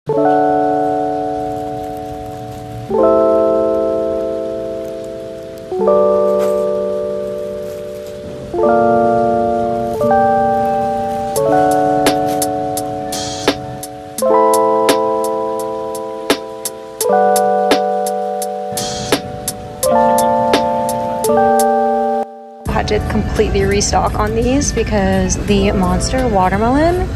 Had to completely restock on these because the Monster Watermelon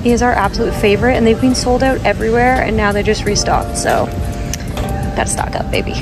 is our absolute favorite and they've been sold out everywhere and now they just restocked, so gotta stock up, baby.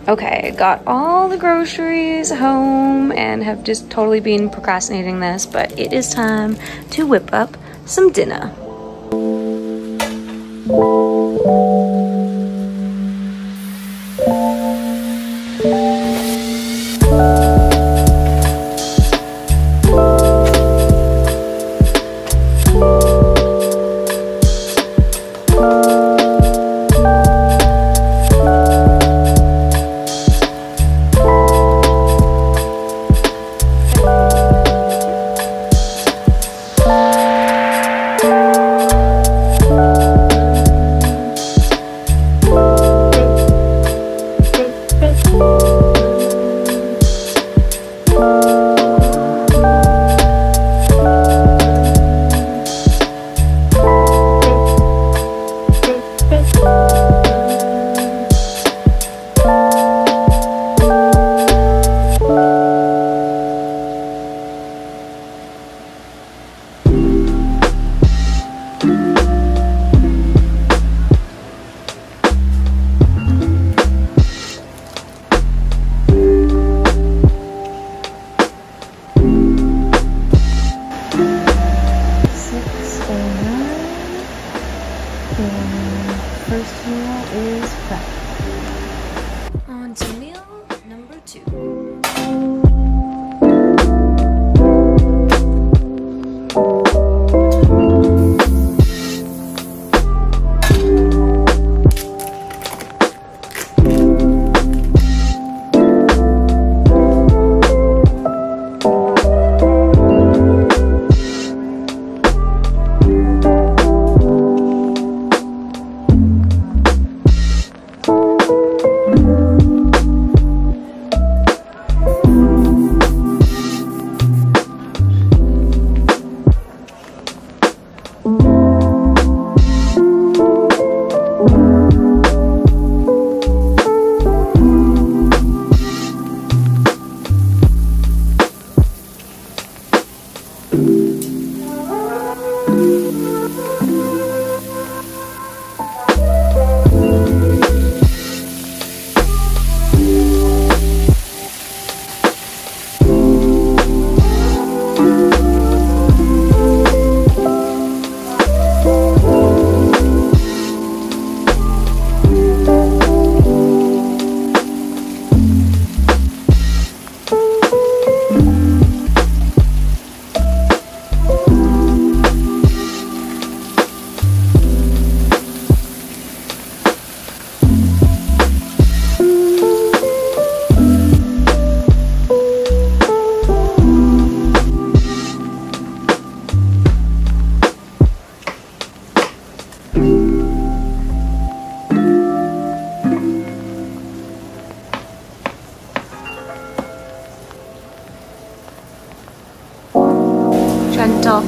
Okay, got all the groceries home and have just totally been procrastinating this, but it is time to whip up some dinner. First meal is prep. On to meal number 2. Gentle.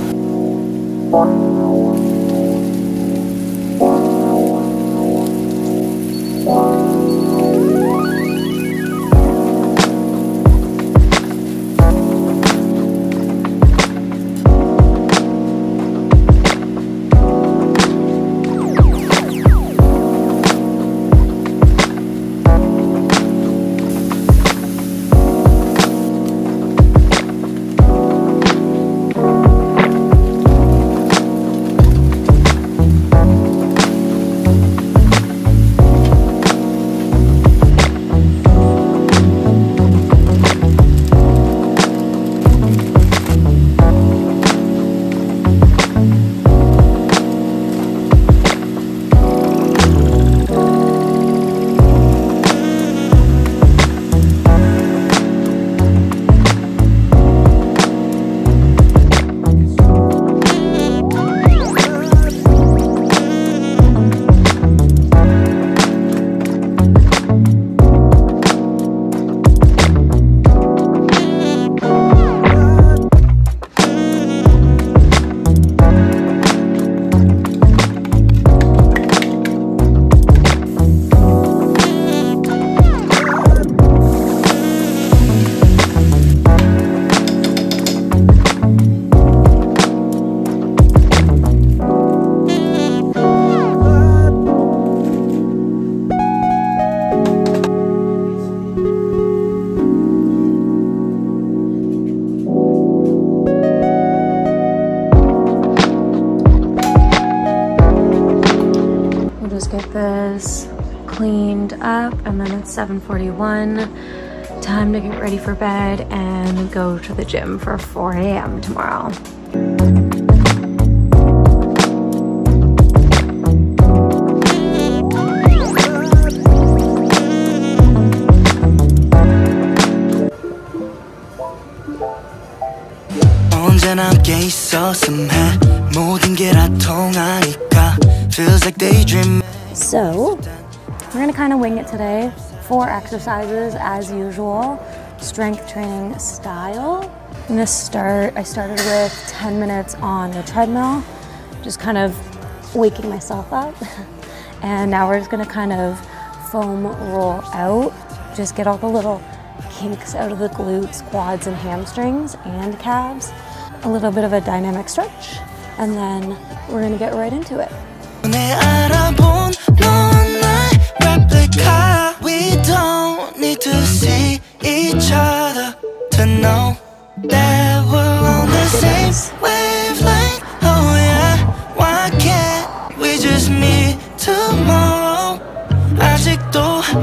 cleaned up, and then it's 7:41. Time to get ready for bed and go to the gym for 4 a.m. tomorrow. So, we're gonna kind of wing it today. 4 exercises as usual, strength training style. I started with 10 minutes on the treadmill, just kind of waking myself up. And now we're just gonna kind of foam roll out, just get all the little kinks out of the glutes, quads, and hamstrings and calves. A little bit of a dynamic stretch, and then we're gonna get right into it. We don't need to see each other to know that we're on the same wavelength. Oh yeah, why can't we just meet tomorrow?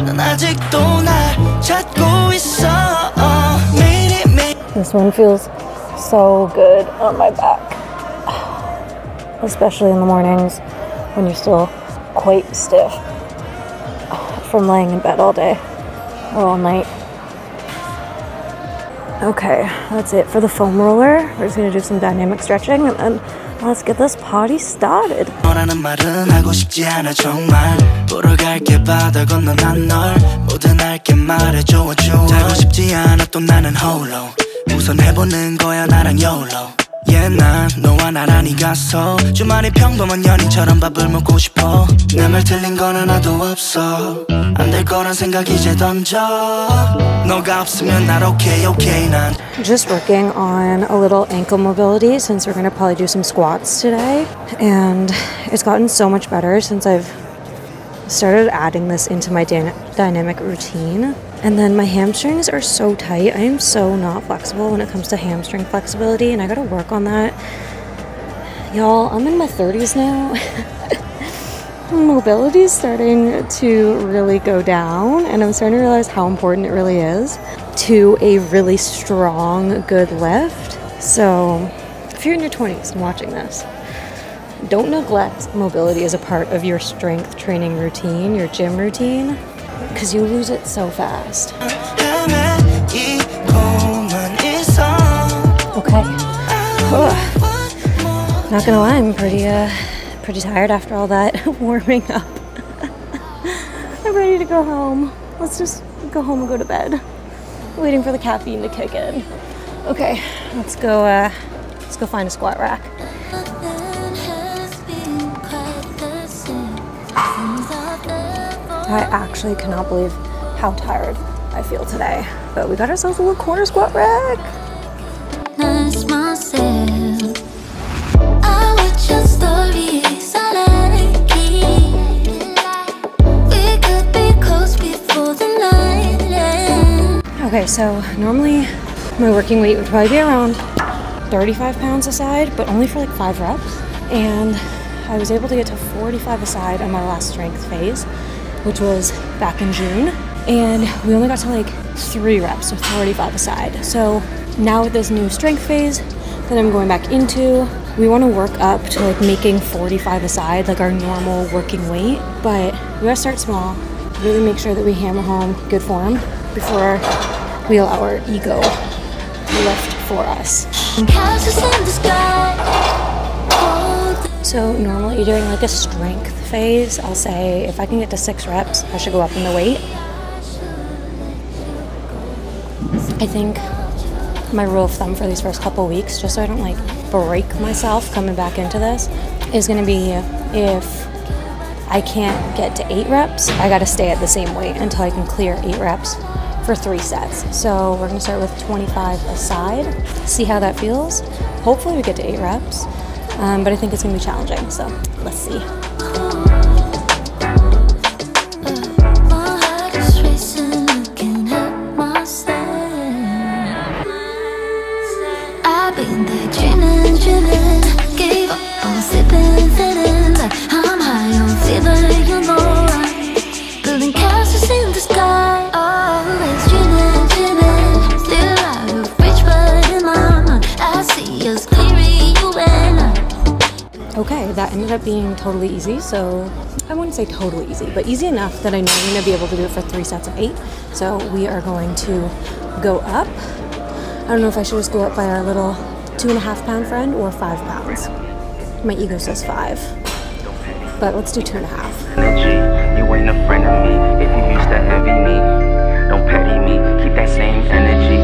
난 아직도 날 찾고 있어. This one feels so good on my back, especially in the mornings when you're still quite stiff from laying in bed all day or all night. Okay, that's it for the foam roller. We're just gonna do some dynamic stretching and then let's get this party started. 너라는 말은 하고 싶지 않아 정말. 보러 갈게 바다 건너 난 널 모든 알게 말해줘 자고 싶지 않아 또 나는 홀로 우선 해보는 거야 나랑 YOLO. Yeah, 난 너와 나란히 가서 주말이 평범한 연인처럼 밥을 먹고 싶어. 내 말 틀린 건 하나도 없어. 안 될 거란 생각 이제 던져. 너가 없으면 날 okay 난. Just working on a little ankle mobility since we're gonna probably do some squats today. And it's gotten so much better since I've started adding this into my dynamic routine. And then my hamstrings are so tight. I am so not flexible when it comes to hamstring flexibility, and I gotta work on that. Y'all, I'm in my 30s now. Mobility is starting to really go down, and I'm starting to realize how important it really is to a really strong, good lift. So if you're in your 20s and watching this, don't neglect mobility as a part of your strength training routine, your gym routine, because you lose it so fast. Okay. Not gonna lie, I'm pretty tired after all that warming up. I'm ready to go home. Let's just go home and go to bed. Waiting for the caffeine to kick in. Okay, let's go find a squat rack. I actually cannot believe how tired I feel today. But we got ourselves a little corner squat rack. Okay, so normally my working weight would probably be around 35 pounds a side, but only for like 5 reps. And I was able to get to 45 a side on my last strength phase, which was back in June, and we only got to like 3 reps, so 45 a side. So now with this new strength phase that I'm going back into, we want to work up to like making 45 a side, like our normal working weight, but we gotta start small, really make sure that we hammer home good form before we allow our ego to lift for us. So normally during like a strength phase, I'll say if I can get to 6 reps, I should go up in the weight. I think my rule of thumb for these first couple weeks, just so I don't like break myself coming back into this, is gonna be if I can't get to 8 reps, I gotta stay at the same weight until I can clear 8 reps for 3 sets. So we're gonna start with 25 a side, see how that feels. Hopefully we get to 8 reps. But I think it's gonna be challenging, so let's see. Building castles that ended up being totally easy. So I wouldn't say totally easy, but easy enough that I know I'm gonna be able to do it for 3 sets of 8. So we are going to go up. I don't know if I should just go up by our little 2.5 pound friend or 5 pounds. My ego says 5, but let's do 2.5. You ain't a friend of me if you used to envy me. Don't petty me, keep that same energy.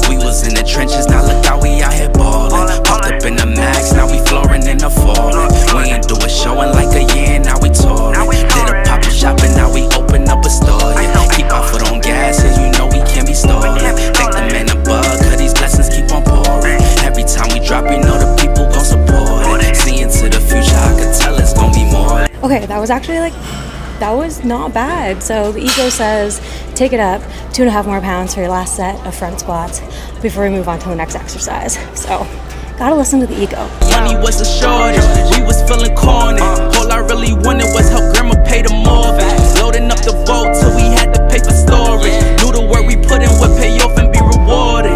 We was in the trenches, now look how we out here ballin'. Popped up in the max, now we flooring in the fallin'. We ain't do a show in like a year, now we touring. Did a pop-up shopping, now we open up a store. Yeah, keep our foot on gas, and you know we can't be stolen. Thank the man above, cause these blessings keep on pouring. Every time we drop, you know the people gon' support it. See into the future, I could tell it's gon' be more. Okay, that was actually like, that was not bad. So the ego says, take it up 2.5 more pounds for your last set of front squats before we move on to the next exercise. So gotta listen to the ego. Money was a shortage, we was feeling corny. All I really wanted was help grandma pay the mortgage. Loading up the boat till we had to pay for storage. Knew the work we put in would pay off and be rewarded.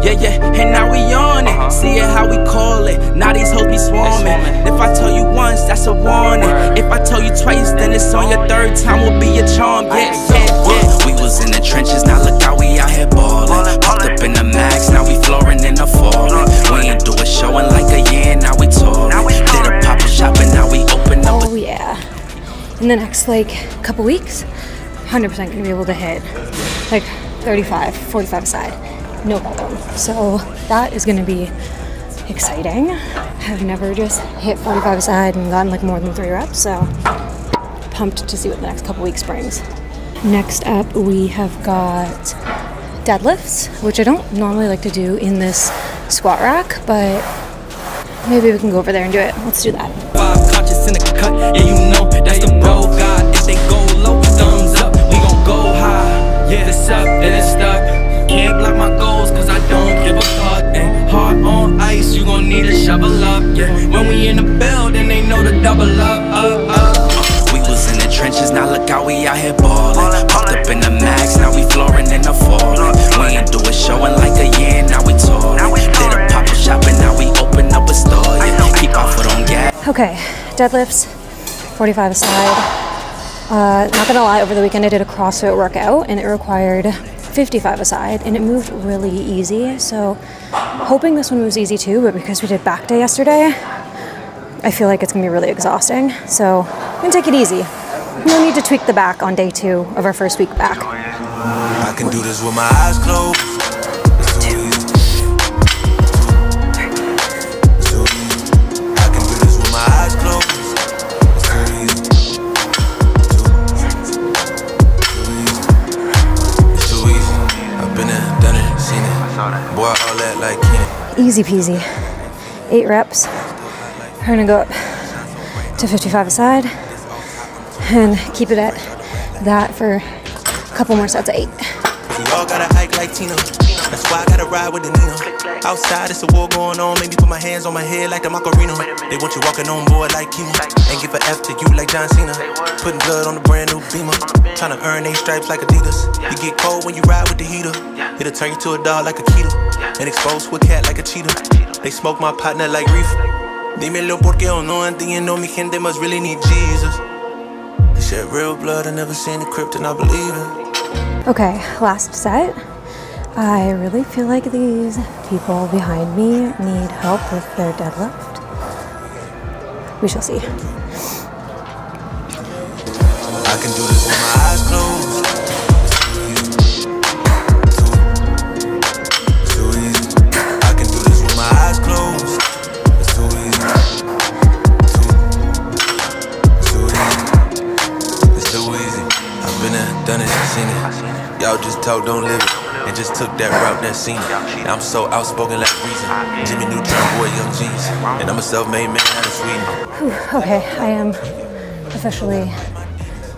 Yeah, and now we on it. See it how we call it. Now these hoes be swarming. If I tell you once, that's a warning. If I tell you twice, then it's on your 3rd time will be a charm. Yeah. We was in the trenches, now look how we out here ballin'. Popped up in the max, now we flooring in the fallin'. We ain't do a show in like a year, now we touring. Did a pop-up shopping, now we open up. Oh yeah. In the next like couple weeks, 100% gonna be able to hit like 35, 45 aside. No problem. So that is gonna be exciting. I've never just hit 45 aside and gotten like more than 3 reps, so pumped to see what the next couple weeks brings. Next up, we have got deadlifts, which I don't normally like to do in this squat rack, but maybe we can go over there and do it. Let's do that. Conscious in the cut, yeah, you know that's the road. God, if they go low, thumbs up, we gon' go high. Yeah, it's up, then it's stuck. Can't block my goals, cause I don't give a fuck. And heart on ice, you gon' need a shovel up. Yeah, when we in the building, they know to double up. We was in the trenches, now look how we out here ballin'. Popped up in the max, now we flooring in the fallin'. We ain't do a show in like a year, now we touring. Did a pop-up shopping, now we open up a store. Yeah, keep our foot on gas. Okay, deadlifts, 45 aside. Not gonna lie, over the weekend I did a CrossFit workout and it required 55 aside and it moved really easy. So hoping this one moves easy too, but because we did back day yesterday, I feel like it's gonna be really exhausting. So I'm gonna take it easy. No need to tweak the back on day 2 of our first week back. I can do this with my eyes closed. Easy peasy. 8 reps. We're gonna go up to 55 aside and keep it at that for a couple more sets of 8. We all gotta hike like Tina. That's why I gotta ride with the Nina. Outside, it's a war going on. Maybe put my hands on my head like the Macarena. They want you walking on board like chemo. And give an F to you like John Cena. Putting blood on the brand new Beamer. Trying to earn 8 stripes like Adidas. You get cold when you ride with the heater. It'll turn you to a dog like a keto. And exposed to a cat like a cheetah. They smoke my partner like reefer. Dímelo porque o no entiendo. Mi gente must really need Jesus. They shed real blood. I never seen the crypt and I believe it. Okay, last set. I really feel like these people behind me need help with their deadlift. We shall see. I can do this with my eyes closed. It's too easy. I can do this with my eyes closed. It's too easy. It's too easy. It's too easy. I've been there, done it, seen it. Y'all just talk, don't live it. And just took that route, that scene. I'm so outspoken like Reason. Jimmy Neutron, boy, young jeans. And I'm a self-made man out of Sweden. Okay, I am officially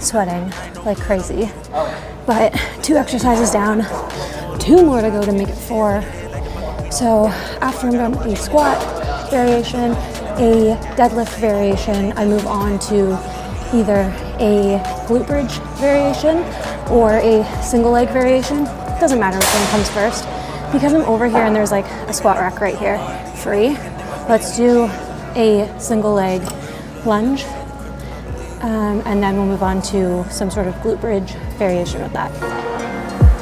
sweating like crazy. But 2 exercises down, 2 more to go to make it 4. So after I'm done with a squat variation, a deadlift variation, I move on to either a glute bridge variation or a single leg variation. Doesn't matter which one comes first. Because I'm over here and there's like a squat rack right here, free, let's do a single leg lunge. And then we'll move on to some sort of glute bridge variation with that.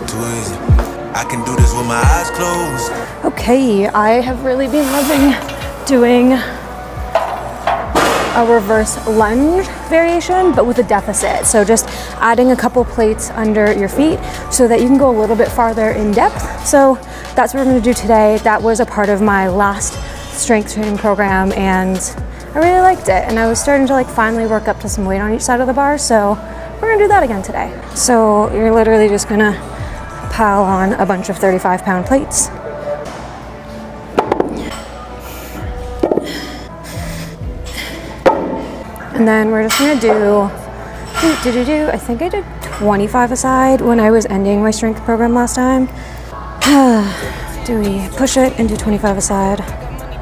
Too easy. I can do this with my eyes closed. Okay, I have really been loving doing a reverse lunge variation, but with a deficit. So just adding a couple plates under your feet so that you can go a little bit farther in depth. So that's what we're gonna do today. That was a part of my last strength training program, and I really liked it. And I was starting to like finally work up to some weight on each side of the bar. So we're gonna do that again today. So you're literally just gonna pile on a bunch of 35-pound plates. And then we're just gonna do, I think I did 25 a side when I was ending my strength program last time. Do we push it and do 25 a side,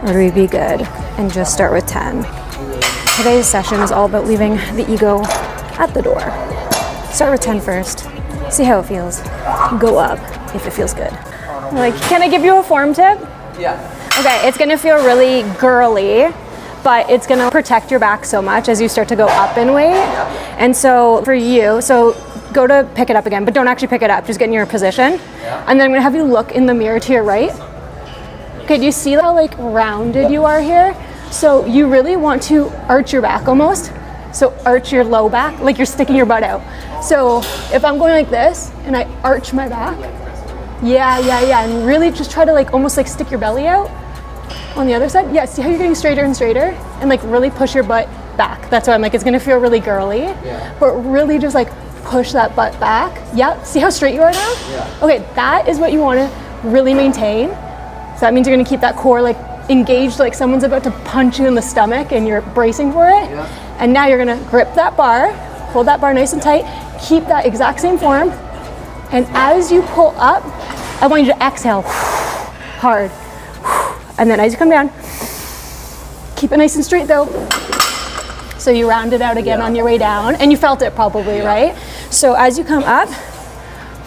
or do we be good and just start with 10? Today's session is all about leaving the ego at the door. Start with 10 first, see how it feels. Go up if it feels good. Like, can I give you a form tip? Yeah. Okay, it's gonna feel really girly, but it's gonna protect your back so much as you start to go up in weight. Yeah. And so for you, so go to pick it up again, but don't actually pick it up, just get in your position. Yeah. And then I'm gonna have you look in the mirror to your right. Okay, do you see how like rounded you are here? So you really want to arch your back almost. So arch your low back, like you're sticking your butt out. So if I'm going like this and I arch my back, yeah, and really just try to like almost like stick your belly out. On the other side, yeah, see how you're getting straighter and straighter? And like really push your butt back. That's why I'm like, it's gonna feel really girly. Yeah. But really just like push that butt back. Yeah, see how straight you are now? Yeah. Okay, that is what you wanna really maintain. So that means you're gonna keep that core like engaged, like someone's about to punch you in the stomach and you're bracing for it. Yeah. And now you're gonna grip that bar, hold that bar nice and tight, keep that exact same form. And as you pull up, I want you to exhale hard. And then as you come down, keep it nice and straight though. So you round it out again on your way down, and you felt it probably, right? So as you come up,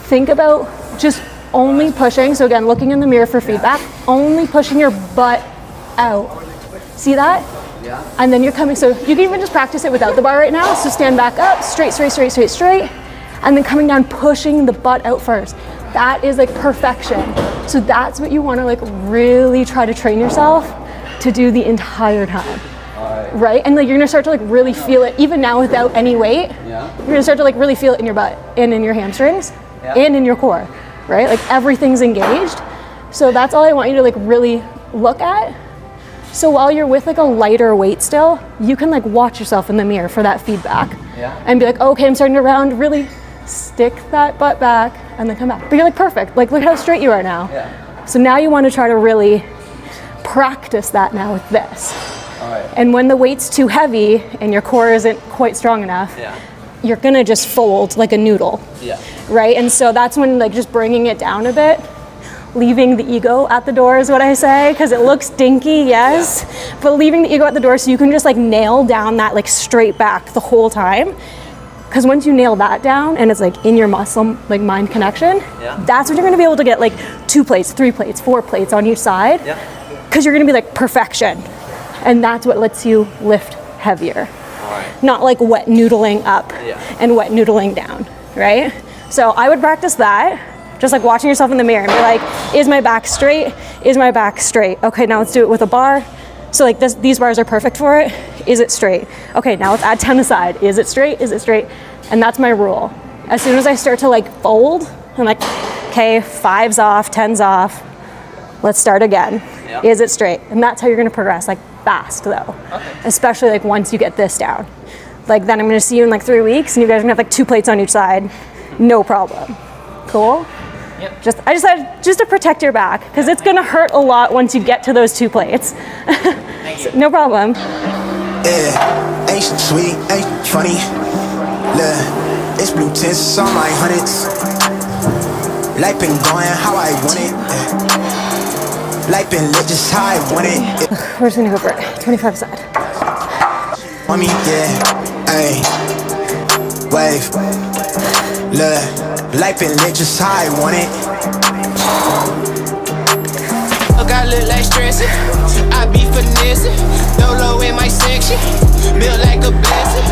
think about just only pushing. So again, looking in the mirror for feedback, only pushing your butt out. See that? Yeah. And then you're coming, so you can even just practice it without the bar right now. So stand back up, straight, and then coming down, pushing the butt out first. That is like perfection. So that's what you want to like really try to train yourself to do the entire time. Right? And like you're gonna start to like really feel it even now without any weight. Yeah. You're gonna start to like really feel it in your butt and in your hamstrings and in your core, right? Like everything's engaged. So that's all I want you to like really look at. So while you're with like a lighter weight still, you can like watch yourself in the mirror for that feedback and be like, okay, I'm starting to round, really stick that butt back and then come back. But you're like perfect, like look how straight you are now. Yeah. So now you want to try to really practice that now with this. All right. And when the weight's too heavy and your core isn't quite strong enough, you're gonna just fold like a noodle, right? And so that's when like just bringing it down a bit, leaving the ego at the door is what I say, because it looks dinky, yes, but leaving the ego at the door so you can just like nail down that like straight back the whole time. Because once you nail that down and it's like in your muscle, like mind connection, that's when you're gonna be able to get like 2 plates, 3 plates, 4 plates on each side. Because you're gonna be like perfection. And that's what lets you lift heavier. Not like wet noodling up and wet noodling down, right? So I would practice that, just like watching yourself in the mirror and be like, is my back straight? Is my back straight? Okay, now let's do it with a bar. So like these bars are perfect for it. Is it straight? Okay, now let's add 10 aside. Is it straight? Is it straight? And that's my rule. As soon as I start to like fold, I'm like, okay, 5's off, 10's off. Let's start again. Is it straight? And that's how you're gonna progress, like fast though. Especially like once you get this down. Like then I'm gonna see you in like 3 weeks and you guys are gonna have like 2 plates on each side. No problem. Cool? Yep. I just had to protect your back because it's gonna hurt a lot once you get to those 2 plates. Thank you. No problem. Yeah, ain't sweet, ain't funny. Look, it's blue tints on my hundreds. Life been going how I want it. Life been lit just how I want it. We're just gonna go for it. 25 side. On me, yeah, ayy. Wave. Look, life been lit just how I want it. Look, I look like stress. I be finessing. Dolo in my section, built like a blessing.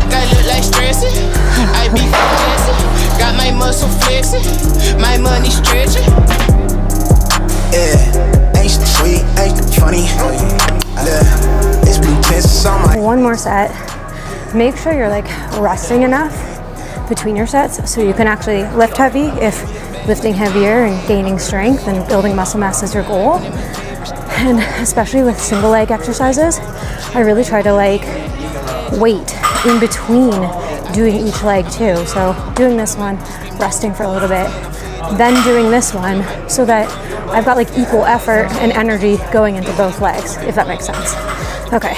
Got look like stressing, I be finessing. Got my muscle flexing, my money stretching. Yeah, ain't sweet, ain't funny. Yeah, it's blue tints on my. One more set. Make sure you're like resting enough between your sets so you can actually lift heavy if lifting heavier and gaining strength and building muscle mass is your goal. And especially with single leg exercises, I really try to like wait in between doing each leg too. So doing this one, resting for a little bit, then doing this one so that I've got like equal effort and energy going into both legs, if that makes sense. Okay.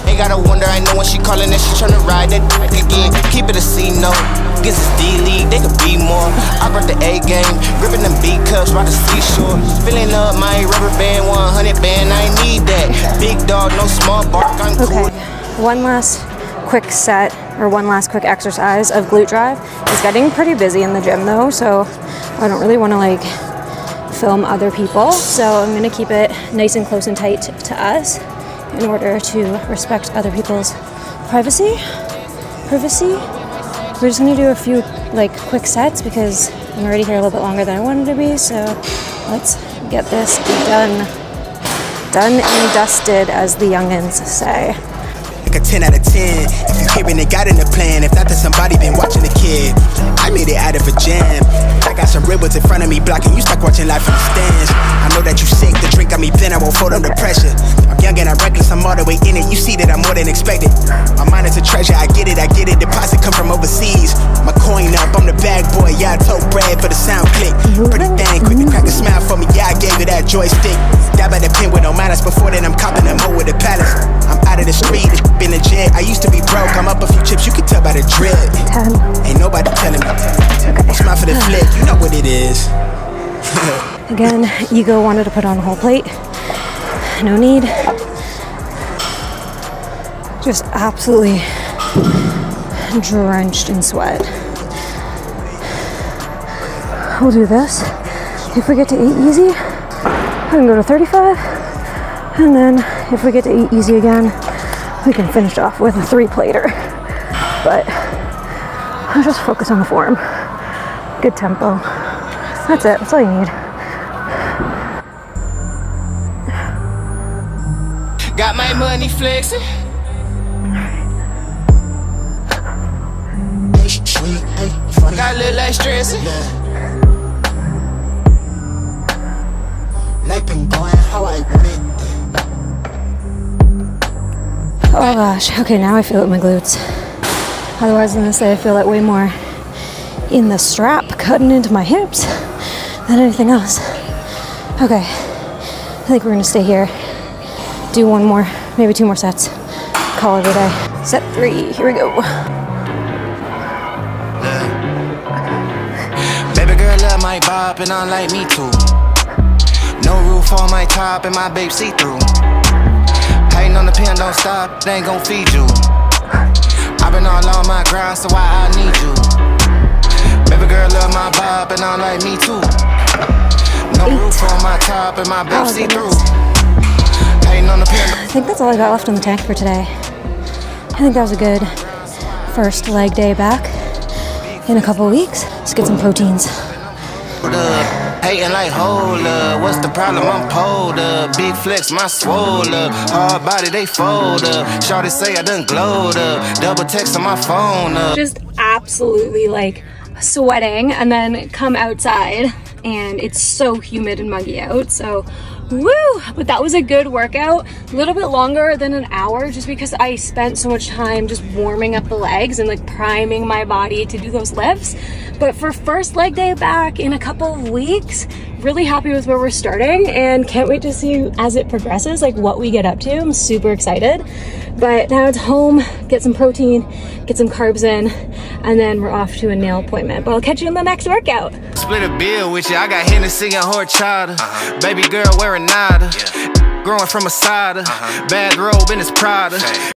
Ain't gotta wonder, I know when she calling that she tryna ride that again. Keep it a C note. Guess it's D-League, they could be more. I brought the A game, gripping them B cups by the seashore. Filling up my rubber band, 100 band, I need that. Big dog, no small bark, I'm cool. Okay, one last quick set or one last quick exercise of glute drive. It's getting pretty busy in the gym though, so I don't really want to like film other people. So I'm gonna keep it nice and close and tight to us in order to respect other people's privacy. We're just gonna do a few like quick sets because I'm already here a little bit longer than I wanted to be, so let's get this done and dusted, as the youngins say. Like a 10 out of 10. If you hearing it, got in the plan. If not, then somebody been watching the kid. I made it out of a jam. I got some ribbons in front of me blocking you, stuck watching life from the stands. I know that you sick, the drink got me thin, I won't fold under pressure. I'm young and I'm reckless, I'm all the way in it. You see that I'm more than expected. My mind is a treasure, I get it. Deposit come from overseas. My coin up, I'm the bag boy. Yeah, I told Brad for the sound click. Pretty thing, quick to crack a smile for me. Yeah, I gave you that joystick. Dab at the pin with no manners. Before then, I'm copping a mo with the palace. I'm out of the street, been legit. I used to be broke, I'm up a few chips. You can tell by the drip. 10. Ain't nobody telling me. Okay. Smile for the flick, you know what it is. Again, ego wanted to put on a whole plate. No need. Just absolutely drenched in sweat. We'll do this. If we get to 8 easy, I can go to 35. And then if we get to 8 easy again, we can finish off with a 3-plater. But I'll just focus on the form. Good tempo. That's it. That's all you need. Got my money flexing. Got look like stressing. Oh gosh. Okay, now I feel it in my glutes. Otherwise, I'm gonna say I feel that way more in the strap cutting into my hips than anything else. Okay, I think we're gonna stay here, do one more, maybe 2 more sets, call it a day. Set 3, here we go. Baby girl love my bop and I like me too. No roof on my top and my babe see through. Hating on the pen, don't stop, they ain't gon' feed you. I've been all on my grind, so why I need you? Baby girl love my bop and I like me too. No roof on my top and my babe see through. Hating on the pen. I think that's all I got left in the tank for today. I think that was a good first leg day back in a couple weeks. Let's get some proteins. Hating like, hold up, what's the problem? I'm pulled up. Big flex, my swole up. Hard body, they fold up. Shawty say I done glowed up. Double text on my phone up. Just absolutely like sweating, and then come outside and it's so humid and muggy out, so woo! But that was a good workout. A little bit longer than an hour just because I spent so much time just warming up the legs and like priming my body to do those lifts. But for first leg day back in a couple of weeks, really happy with where we're starting and can't wait to see as it progresses, like what we get up to. I'm super excited. But now it's home, get some protein, get some carbs in, and then we're off to a nail appointment. But I'll catch you in the next workout. Split a bill with you, I got Hennessy and horchata. Baby girl wearing nada. Growing from a cider. Bad robe in his Prada.